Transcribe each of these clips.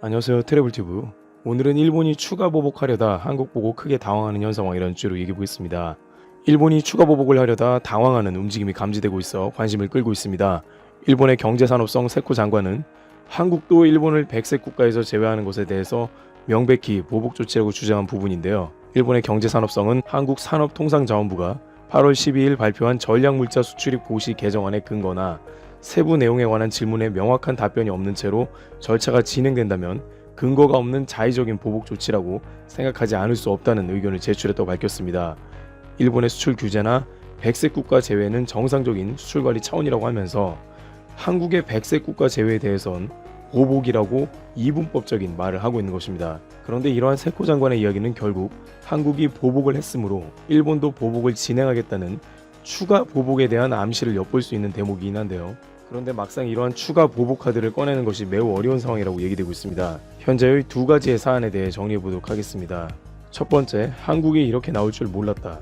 안녕하세요, 트래블튜브. 오늘은 일본이 추가 보복하려다 한국 보고 크게 당황하는 현 상황이라는 주제로 얘기해보겠습니다. 일본이 추가 보복을 하려다 당황하는 움직임이 감지되고 있어 관심을 끌고 있습니다. 일본의 경제산업성 세코 장관은 한국도 일본을 백색 국가에서 제외하는 것에 대해서 명백히 보복 조치라고 주장한 부분인데요. 일본의 경제산업성은 한국산업통상자원부가 8월 12일 발표한 전략물자 수출입 고시 개정안의 근거나 세부 내용에 관한 질문에 명확한 답변이 없는 채로 절차가 진행된다면 근거가 없는 자의적인 보복 조치라고 생각하지 않을 수 없다는 의견을 제출했다고 밝혔습니다. 일본의 수출 규제나 백색 국가 제외는 정상적인 수출 관리 차원이라고 하면서 한국의 백색 국가 제외에 대해선 보복이라고 이분법적인 말을 하고 있는 것입니다. 그런데 이러한 세코 장관의 이야기는 결국 한국이 보복을 했으므로 일본도 보복을 진행하겠다는 추가 보복에 대한 암시를 엿볼 수 있는 대목이긴 한데요. 그런데 막상 이러한 추가 보복 카드를 꺼내는 것이 매우 어려운 상황이라고 얘기되고 있습니다. 현재의 두 가지의 사안에 대해 정리해 보도록 하겠습니다. 첫 번째, 한국이 이렇게 나올 줄 몰랐다.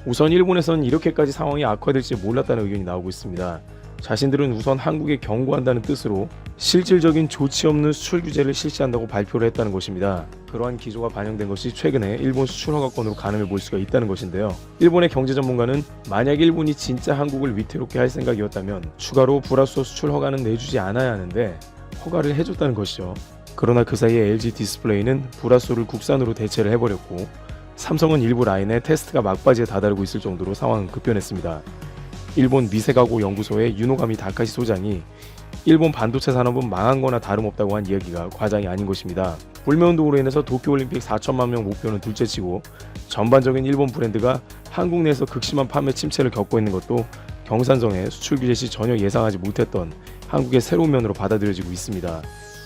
우선 일본에선 이렇게까지 상황이 악화될지 몰랐다는 의견이 나오고 있습니다. 자신들은 우선 한국에 경고한다는 뜻으로 실질적인 조치 없는 수출 규제를 실시한다고 발표를 했다는 것입니다. 그러한 기조가 반영된 것이 최근에 일본 수출 허가권으로 가늠해 볼 수가 있다는 것인데요. 일본의 경제 전문가는 만약 일본이 진짜 한국을 위태롭게 할 생각이었다면 추가로 불화소 수출 허가는 내주지 않아야 하는데 허가를 해줬다는 것이죠. 그러나 그 사이에 LG 디스플레이는 불화소를 국산으로 대체를 해버렸고 삼성은 일부 라인에 테스트가 막바지에 다다르고 있을 정도로 상황은 급변했습니다. 일본 미세가고 연구소의 유노가미 다카시 소장이 일본 반도체 산업은 망한 거나 다름없다고 한 이야기가 과장이 아닌 것입니다. 불매운동으로 인해서 도쿄올림픽 4천만 명 목표는 둘째치고 전반적인 일본 브랜드가 한국 내에서 극심한 판매 침체를 겪고 있는 것도 경산성의 수출 규제 시 전혀 예상하지 못했던 한국의 새로운 면으로 받아들여지고 있습니다.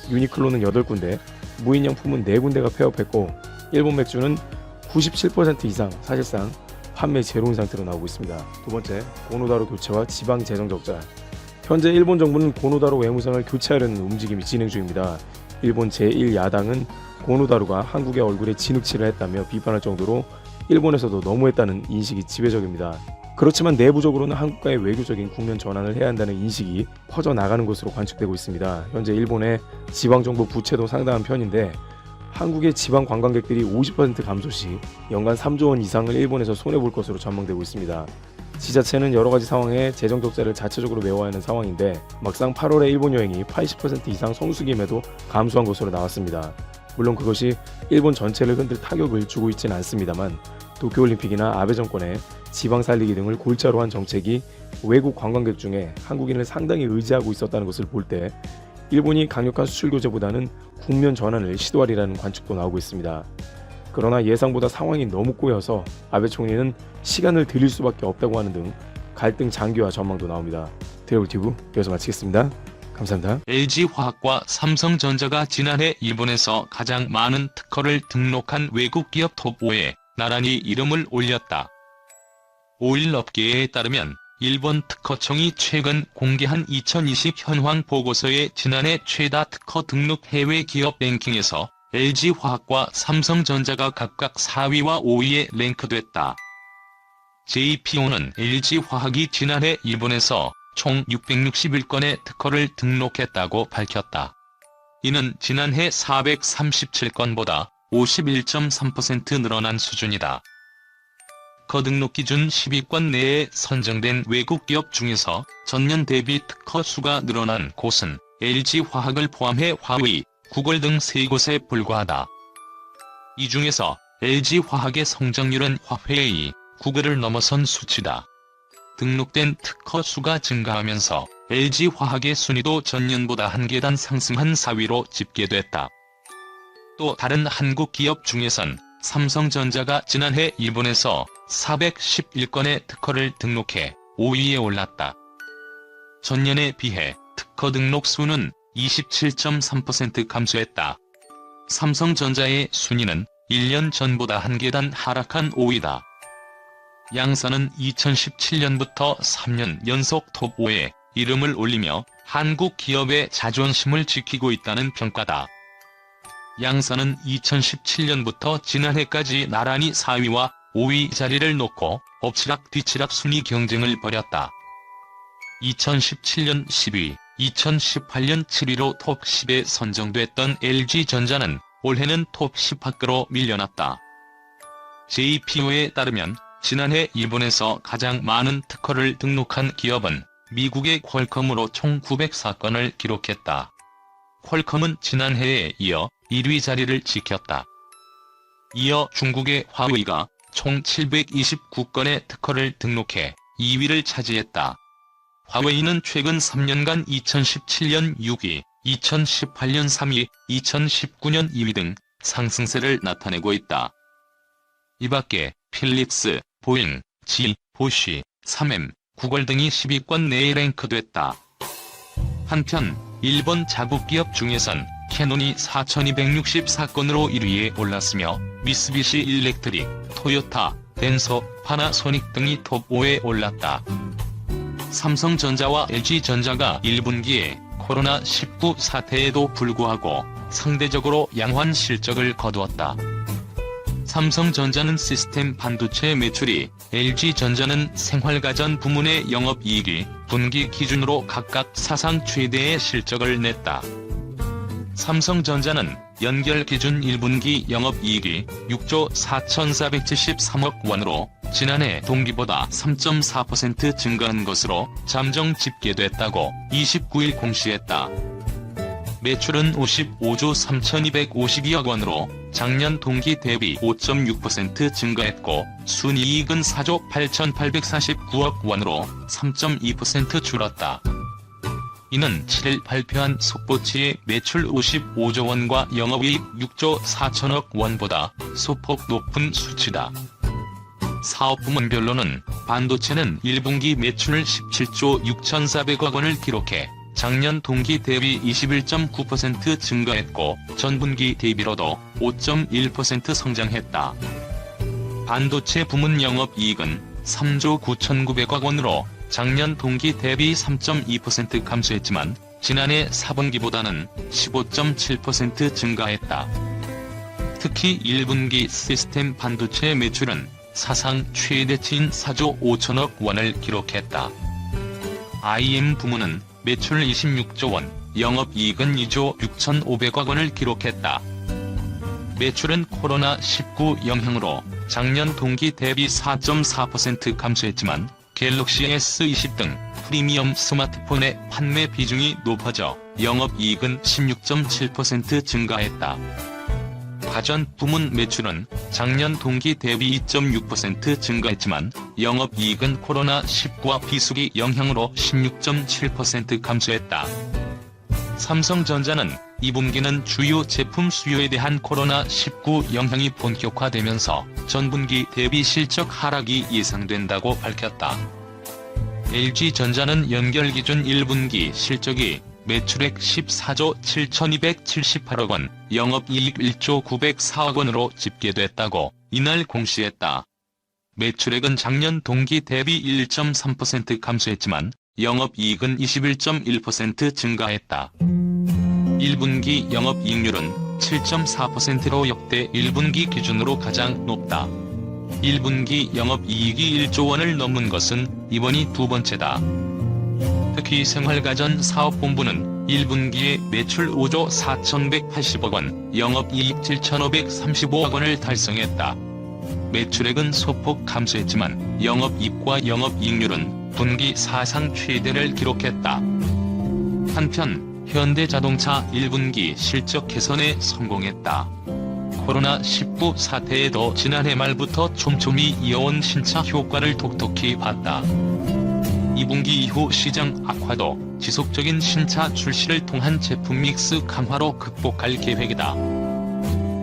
유니클로는 8군데, 무인양품은 4군데가 폐업했고 일본 맥주는 97% 이상 사실상 판매 제로인 상태로 나오고 있습니다. 두 번째, 고노다로 교체와 지방 재정 적자. 현재 일본 정부는 고노다로 외무상을 교체하려는 움직임이 진행 중입니다. 일본 제1야당은 고노다루가 한국의 얼굴에 진흙칠을 했다며 비판할 정도로 일본에서도 너무했다는 인식이 지배적입니다. 그렇지만 내부적으로는 한국과의 외교적인 국면 전환을 해야 한다는 인식이 퍼져나가는 것으로 관측되고 있습니다. 현재 일본의 지방정부 부채도 상당한 편인데 한국의 지방 관광객들이 50% 감소 시 연간 3조 원 이상을 일본에서 손해볼 것으로 전망되고 있습니다. 지자체는 여러가지 상황에 재정 적자를 자체적으로 메워야 하는 상황인데 막상 8월에 일본 여행이 80% 이상 성수기임에도 감소한 것으로 나왔습니다. 물론 그것이 일본 전체를 흔들 타격을 주고 있지는 않습니다만 도쿄올림픽이나 아베 정권의 지방 살리기 등을 골자로 한 정책이 외국 관광객 중에 한국인을 상당히 의지하고 있었다는 것을 볼 때 일본이 강력한 수출 규제보다는 국면 전환을 시도하리라는 관측도 나오고 있습니다. 그러나 예상보다 상황이 너무 꼬여서 아베 총리는 시간을 들일 수밖에 없다고 하는 등 갈등 장기화 전망도 나옵니다. 트래블튜브 여기서 마치겠습니다. 감사합니다. LG화학과 삼성전자가 지난해 일본에서 가장 많은 특허를 등록한 외국 기업 톱5에 나란히 이름을 올렸다. 오일 업계에 따르면 일본 특허청이 최근 공개한 2020 현황 보고서의 지난해 최다 특허 등록 해외 기업 랭킹에서 LG화학과 삼성전자가 각각 4위와 5위에 랭크됐다. JPO는 LG화학이 지난해 일본에서 총 661건의 특허를 등록했다고 밝혔다. 이는 지난해 437건보다 51.3% 늘어난 수준이다. 특허 등록 기준 10위권 내에 선정된 외국 기업 중에서 전년 대비 특허 수가 늘어난 곳은 LG화학을 포함해 화웨이, 구글 등 3곳에 불과하다. 이 중에서 LG화학의 성장률은 화웨이, 구글을 넘어선 수치다. 등록된 특허 수가 증가하면서 LG화학의 순위도 전년보다 한 계단 상승한 4위로 집계됐다. 또 다른 한국 기업 중에선 삼성전자가 지난해 일본에서 411건의 특허를 등록해 5위에 올랐다. 전년에 비해 특허 등록 수는 27.3% 감소했다. 삼성전자의 순위는 1년 전보다 한 계단 하락한 5위다. 양사는 2017년부터 3년 연속 톱5에 이름을 올리며 한국 기업의 자존심을 지키고 있다는 평가다. 양사는 2017년부터 지난해까지 나란히 4위와 5위 자리를 놓고 엎치락뒤치락 순위 경쟁을 벌였다. 2017년 10위, 2018년 7위로 톱 10에 선정됐던 LG전자는 올해는 톱 10 밖으로 밀려났다. JPO에 따르면 지난해 일본에서 가장 많은 특허를 등록한 기업은 미국의 퀄컴으로 총 904건을 기록했다. 퀄컴은 지난해에 이어 1위 자리를 지켰다. 이어 중국의 화웨이가 총 729건의 특허를 등록해 2위를 차지했다. 화웨이는 최근 3년간 2017년 6위, 2018년 3위, 2019년 2위 등 상승세를 나타내고 있다. 이 밖에 필립스, 보잉, GE, 보쉬, 3M, 구글 등이 10위권 내에 랭크됐다. 한편 일본 자국기업 중에선 캐논이 4,264건으로 1위에 올랐으며 미쓰비시 일렉트릭, 토요타, 덴소, 파나소닉 등이 톱 5에 올랐다. 삼성전자와 LG전자가 1분기에 코로나19 사태에도 불구하고 상대적으로 양호한 실적을 거두었다. 삼성전자는 시스템 반도체 매출이, LG전자는 생활가전 부문의 영업이익이 분기 기준으로 각각 사상 최대의 실적을 냈다. 삼성전자는 연결 기준 1분기 영업이익이 6조 4,473억 원으로 지난해 동기보다 3.4% 증가한 것으로 잠정 집계됐다고 29일 공시했다. 매출은 55조 3,252억 원으로 작년 동기 대비 5.6% 증가했고 순이익은 4조 8,849억 원으로 3.2% 줄었다. 이는 7일 발표한 속보치의 매출 55조 원과 영업이익 6조 4천억 원보다 소폭 높은 수치다. 사업 부문별로는 반도체는 1분기 매출 17조 6,400억 원을 기록해 작년 동기 대비 21.9% 증가했고 전분기 대비로도 5.1% 성장했다. 반도체 부문 영업이익은 3조 9,900억 원으로 작년 동기 대비 3.2% 감소했지만 지난해 4분기보다는 15.7% 증가했다. 특히 1분기 시스템 반도체 매출은 사상 최대치인 4조 5천억 원을 기록했다. IM 부문은 매출 26조 원, 영업이익은 2조 6,500억 원을 기록했다. 매출은 코로나19 영향으로 작년 동기 대비 4.4% 감소했지만 갤럭시 S20 등 프리미엄 스마트폰의 판매 비중이 높아져 영업이익은 16.7% 증가했다. 가전 부문 매출은 작년 동기 대비 2.6% 증가했지만 영업이익은 코로나19와 비수기 영향으로 16.7% 감소했다. 삼성전자는 2분기는 주요 제품 수요에 대한 코로나19 영향이 본격화되면서 전분기 대비 실적 하락이 예상된다고 밝혔다. LG전자는 연결 기준 1분기 실적이 매출액 14조 7,278억 원, 영업이익 1조 904억 원으로 집계됐다고 이날 공시했다. 매출액은 작년 동기 대비 1.3% 감소했지만 영업이익은 21.1% 증가했다. 1분기 영업이익률은 7.4%로 역대 1분기 기준으로 가장 높다. 1분기 영업이익이 1조 원을 넘은 것은 이번이 두 번째다. 특히 생활가전 사업본부는 1분기에 매출 5조 4,180억 원, 영업이익 7,535억 원을 달성했다. 매출액은 소폭 감소했지만 영업이익과 영업이익률은 분기 사상 최대를 기록했다. 한편 현대자동차 1분기 실적 개선에 성공했다. 코로나19 사태에도 지난해 말부터 촘촘히 이어온 신차 효과를 톡톡히 봤다. 2분기 이후 시장 악화도 지속적인 신차 출시를 통한 제품 믹스 강화로 극복할 계획이다.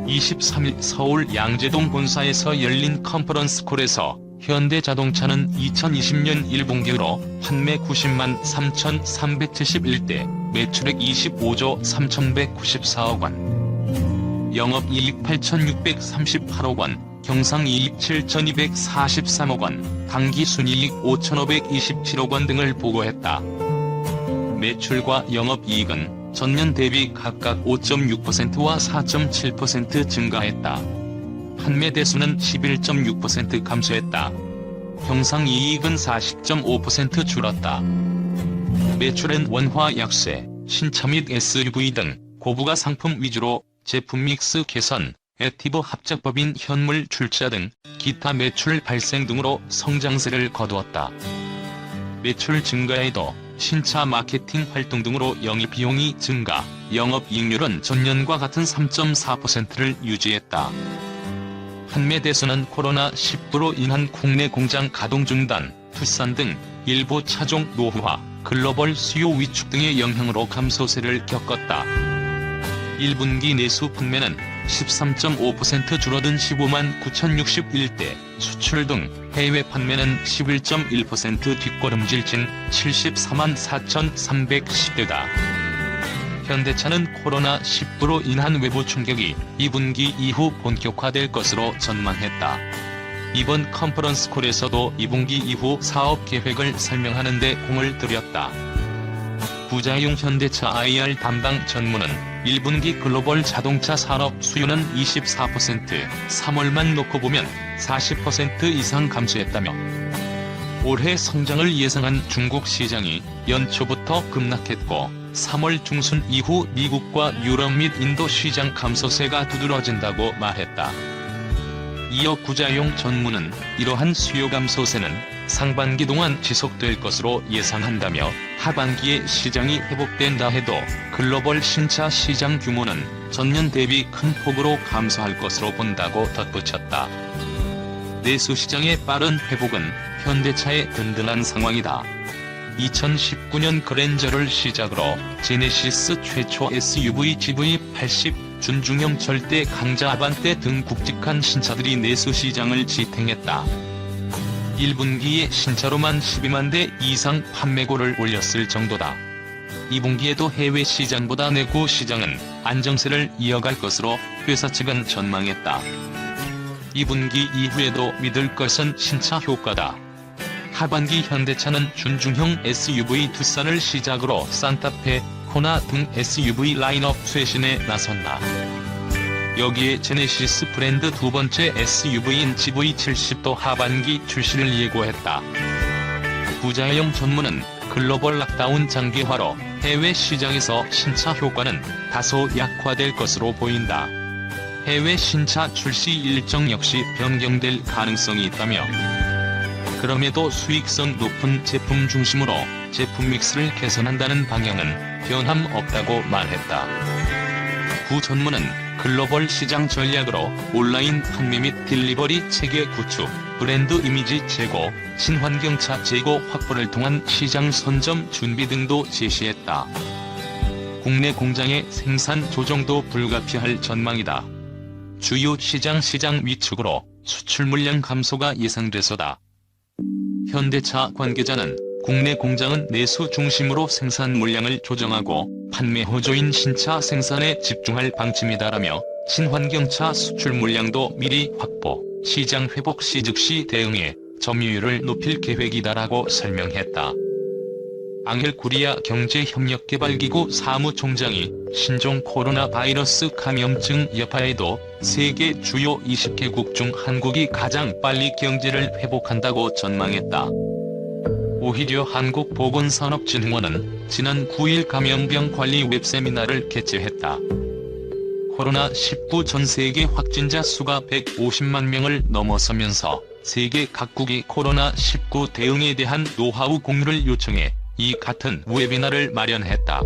23일 서울 양재동 본사에서 열린 컨퍼런스콜에서 현대자동차는 2020년 1분기로 판매 90만 3,371대, 매출액 25조 3,194억 원, 영업이익 8,638억 원, 경상이익 7,243억 원, 당기순이익 5,527억 원 등을 보고했다. 매출과 영업이익은 전년 대비 각각 5.6%와 4.7% 증가했다. 판매 대수는 11.6% 감소했다. 경상이익은 40.5% 줄었다. 매출은 원화 약세, 신차 및 SUV 등 고부가 상품 위주로 제품 믹스 개선, 액티브 합작법인 현물 출자 등 기타 매출 발생 등으로 성장세를 거두었다. 매출 증가에도 신차 마케팅 활동 등으로 영업비용이 증가, 영업이익률은 전년과 같은 3.4%를 유지했다. 판매 대수는 코로나19로 인한 국내 공장 가동 중단, 투싼 등 일부 차종 노후화, 글로벌 수요 위축 등의 영향으로 감소세를 겪었다. 1분기 내수 판매는 13.5% 줄어든 15만 9,061대, 수출 등 해외 판매는 11.1% 뒷걸음질진 74만 4,310대다. 현대차는 코로나19로 인한 외부 충격이 2분기 이후 본격화될 것으로 전망했다. 이번 컨퍼런스 콜에서도 2분기 이후 사업 계획을 설명하는 데 공을 들였다. 부자용 현대차 IR 담당 전무는 1분기 글로벌 자동차 산업 수요는 24%, 3월만 놓고 보면 40% 이상 감소했다며 올해 성장을 예상한 중국 시장이 연초부터 급락했고 3월 중순 이후 미국과 유럽 및 인도 시장 감소세가 두드러진다고 말했다. 이어 부자용 전무는 이러한 수요 감소세는 상반기 동안 지속될 것으로 예상한다며 하반기에 시장이 회복된다 해도 글로벌 신차 시장 규모는 전년 대비 큰 폭으로 감소할 것으로 본다고 덧붙였다. 내수 시장의 빠른 회복은 현대차의 든든한 상황이다. 2019년 그랜저를 시작으로 제네시스 최초 SUV GV80, 준중형 절대 강자 아반떼 등 굵직한 신차들이 내수 시장을 지탱했다. 1분기에 신차로만 12만 대 이상 판매고를 올렸을 정도다. 2분기에도 해외 시장보다 내구 시장은 안정세를 이어갈 것으로 회사 측은 전망했다. 2분기 이후에도 믿을 것은 신차 효과다. 하반기 현대차는 준중형 SUV 투싼을 시작으로 산타페, 코나 등 SUV 라인업 쇄신에 나선다. 여기에 제네시스 브랜드 두 번째 SUV인 GV70도 하반기 출시를 예고했다. 부자용 전무는 글로벌 락다운 장기화로 해외 시장에서 신차 효과는 다소 약화될 것으로 보인다. 해외 신차 출시 일정 역시 변경될 가능성이 있다며 그럼에도 수익성 높은 제품 중심으로 제품 믹스를 개선한다는 방향은 변함없다고 말했다. 부 전무는 글로벌 시장 전략으로 온라인 판매 및 딜리버리 체계 구축, 브랜드 이미지 제고, 친환경차 재고 확보를 통한 시장 선점 준비 등도 제시했다. 국내 공장의 생산 조정도 불가피할 전망이다. 주요 시장 위축으로 수출 물량 감소가 예상돼서다. 현대차 관계자는 국내 공장은 내수 중심으로 생산 물량을 조정하고 판매 호조인 신차 생산에 집중할 방침이다라며 친환경차 수출 물량도 미리 확보, 시장 회복 시 즉시 대응해 점유율을 높일 계획이다라고 설명했다. 앙헬 구리아 경제협력개발기구 사무총장이 신종 코로나 바이러스 감염증 여파에도 세계 주요 20개국 중 한국이 가장 빨리 경제를 회복한다고 전망했다. 오히려 한국보건산업진흥원은 지난 9일 감염병 관리 웹세미나를 개최했다. 코로나19 전 세계 확진자 수가 150만 명을 넘어서면서 세계 각국이 코로나19 대응에 대한 노하우 공유를 요청해 이 같은 웨비나를 마련했다.